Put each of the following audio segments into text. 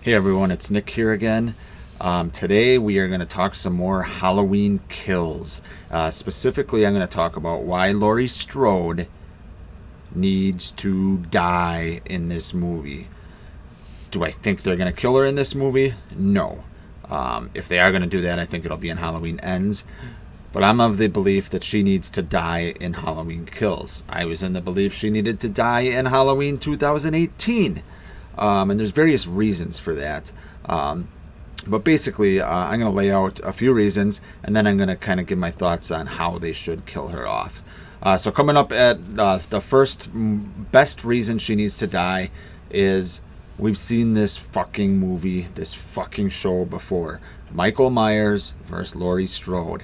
Hey everyone, it's Nick here again. Today we are going to talk some more Halloween kills. Specifically, I'm going to talk about why Laurie Strode needs to die in this movie. Do I think they're going to kill her in this movie? No. If they are going to do that, I think it'll be in Halloween Ends. But I'm of the belief that she needs to die in Halloween Kills. I was in the belief she needed to die in Halloween 2018. And there's various reasons for that. But basically, I'm going to lay out a few reasons, and then I'm going to kind of give my thoughts on how they should kill her off. So coming up at the first best reason she needs to die is we've seen this fucking movie, this fucking show before. Michael Myers versus Laurie Strode.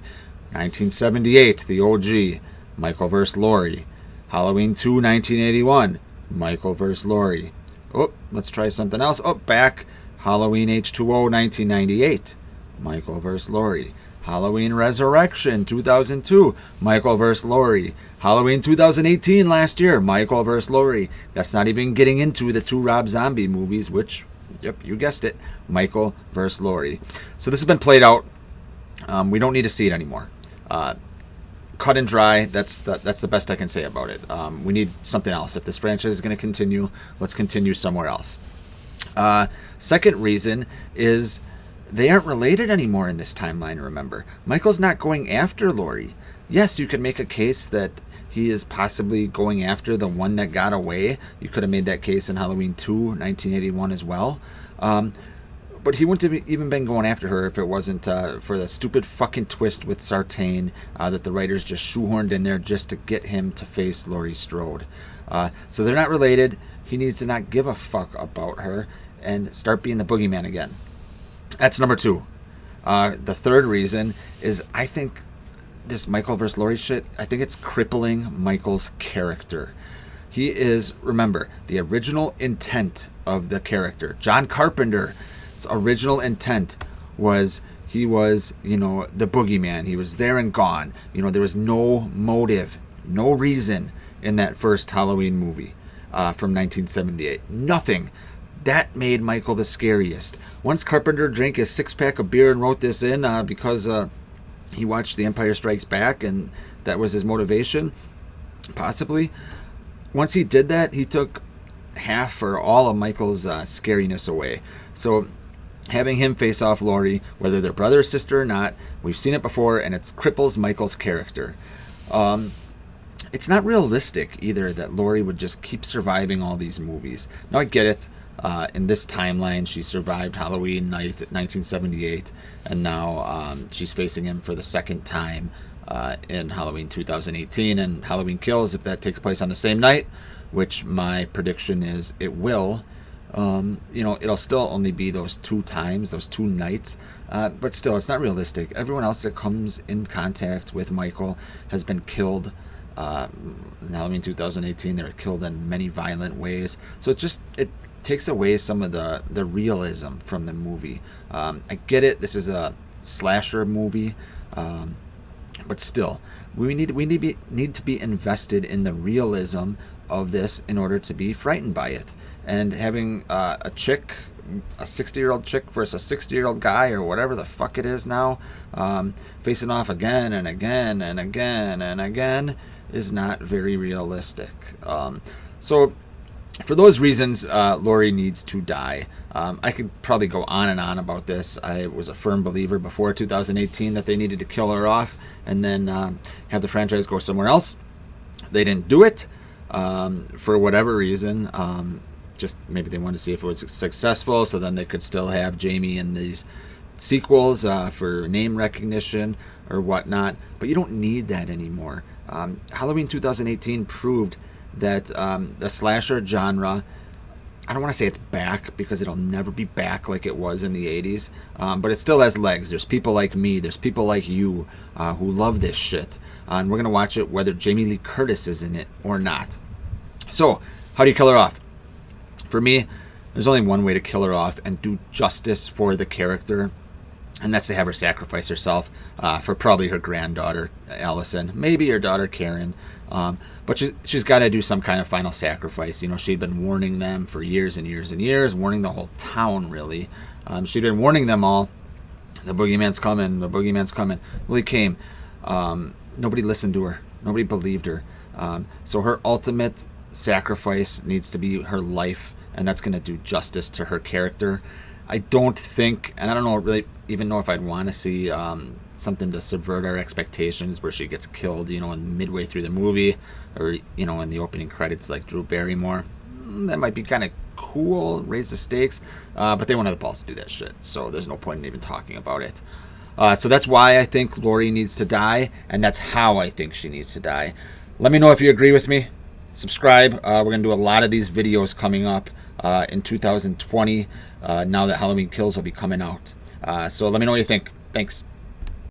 1978, the OG. Michael versus Laurie. Halloween 2, 1981. Michael versus Laurie. Oh, let's try something else. Oh, back. Halloween H2O 1998. Michael vs. Laurie. Halloween Resurrection 2002. Michael vs. Laurie. Halloween 2018 last year. Michael vs. Laurie. That's not even getting into the two Rob Zombie movies, which, yep, you guessed it. Michael vs. Laurie. So this has been played out. We don't need to see it anymore. Cut and dry. That's the best I can say about it. We need something else. If this franchise is going to continue, let's continue somewhere else. Second reason is they aren't related anymore in this timeline. Remember, Michael's not going after Laurie. Yes, you could make a case that he is possibly going after the one that got away. You could have made that case in Halloween 2, 1981 as well. But he wouldn't have even been going after her if it wasn't for the stupid fucking twist with Sartain that the writers just shoehorned in there just to get him to face Laurie Strode. So they're not related. He needs to not give a fuck about her and start being the boogeyman again. That's number two. The third reason is I think this Michael versus Laurie shit, I think it's crippling Michael's character. He is, remember, the original intent of the character. John Carpenter's original intent was he was, the boogeyman. He was there and gone. There was no motive, no reason in that first Halloween movie from 1978. Nothing. That made Michael the scariest. Once Carpenter drank his six-pack of beer and wrote this in because he watched The Empire Strikes Back and that was his motivation, possibly. Once he did that, he took half or all of Michael's scariness away. So having him face off Laurie, whether they're brother or sister or not, we've seen it before, and it cripples Michael's character. It's not realistic either that Laurie would just keep surviving all these movies. Now I get it. In this timeline, she survived Halloween night 1978, and now she's facing him for the second time in Halloween 2018 and Halloween Kills, if that takes place on the same night, which my prediction is it will. It'll still only be those two times, those two nights, but still, it's not realistic. Everyone else that comes in contact with Michael has been killed. In Halloween 2018, they were killed in many violent ways. So it takes away some of the realism from the movie. I get it. This is a slasher movie, but still, we need to be invested in the realism of this in order to be frightened by it. And having a 60-year-old chick versus a 60-year-old guy or whatever the fuck it is now, facing off again and again and again and again is not very realistic. So for those reasons, Laurie needs to die. I could probably go on and on about this. I was a firm believer before 2018 that they needed to kill her off and then have the franchise go somewhere else. They didn't do it for whatever reason. Just maybe they wanted to see if it was successful, so then they could still have Jamie in these sequels for name recognition or whatnot. But you don't need that anymore. Halloween 2018 proved that the slasher genre, I don't want to say it's back because it'll never be back like it was in the 80s, but it still has legs. There's people like me, there's people like you who love this shit, and we're going to watch it whether Jamie Lee Curtis is in it or not. So, how do you kill her off? For me, there's only one way to kill her off and do justice for the character, and that's to have her sacrifice herself for probably her granddaughter Allison, maybe her daughter Karen, but she's got to do some kind of final sacrifice. You know, she'd been warning them for years and years and years, warning the whole town really. She'd been warning them all. The boogeyman's coming. The boogeyman's coming. Well, he came. Nobody listened to her. Nobody believed her. So her ultimate sacrifice needs to be her life, and that's going to do justice to her character. I don't think, and I don't know really even know if I'd want to see something to subvert our expectations where she gets killed, you know, in midway through the movie, or you know, in the opening credits like Drew Barrymore. That might be kind of cool, raise the stakes, but they won't have the balls to do that shit, so there's no point in even talking about it. So that's why I think Laurie needs to die, and that's how I think she needs to die. Let me know if you agree with me. Subscribe. We're going to do a lot of these videos coming up in 2020, now that Halloween Kills will be coming out. So let me know what you think. Thanks.